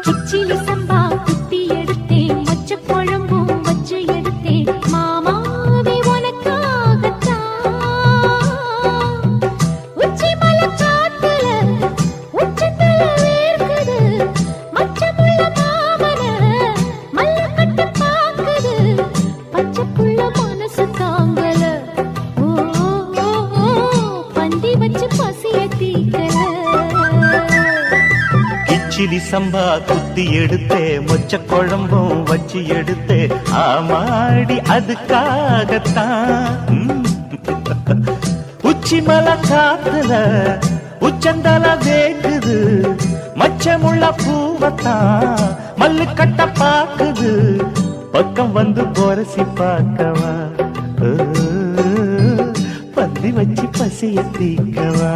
கிச்சிலி சம்பா குத்தி எடுத்தேன், மொச்ச குழம்பும் வச்சு எடுத்தேன், மாமாவே உனக்காகத்தான். உச்சி மலை காத்துல உச்சத்தல வேர்க்குது, மச்சமுள்ள மாமன மல்ல கட்ட பாக்குது, பச்சை புள்ள மனசு தாங்கல. ஓ ஓ, ஓ, பந்தி வச்சு பசிய தீக்கல. கிச்சிலி சம்பா குத்தி எடுத்தே, மொச்ச குழம்பும் வச்சு எடுத்தே, ஆமாடி அதுக்காகத்தான். உச்சி மலை காத்துல உச்சந்தல வேக்குது, மச்சமுள்ள பூவத்தான் மல்லு கட்ட பாக்குது, பக்கம் வந்து பொரசி பார்க்கவா, பந்தி வச்சு பசிய தீக்கவா.